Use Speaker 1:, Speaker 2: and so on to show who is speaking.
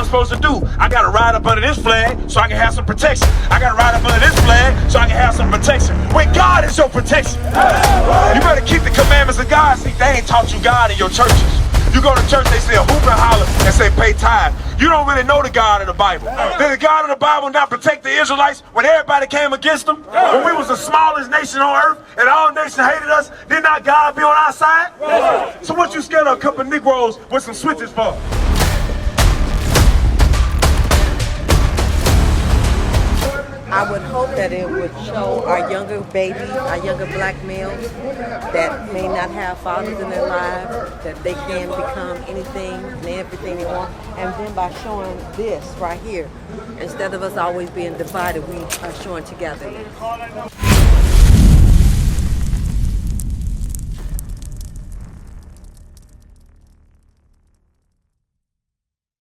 Speaker 1: supposed to do. I gotta ride up under this flag so I can have some protection. I gotta ride up under this flag so I can have some protection. When God is your protection, you better keep the commandments of God. See, they ain't taught you God in your churches. You go to church, they say hoop and holler and say pay tithe. You don't really know the God of the Bible. Did the God of the Bible not protect the Israelites when everybody came against them? When we was the smallest nation on earth and all nations hated us, did not God be on our side? So what you scared of a couple of Negroes with some switches for?
Speaker 2: I would hope that it would show our younger babies, our younger black males that may not have fathers in their lives, that they can become anything and everything they want. And then by showing this right here, instead of us always being divided, we are showing together.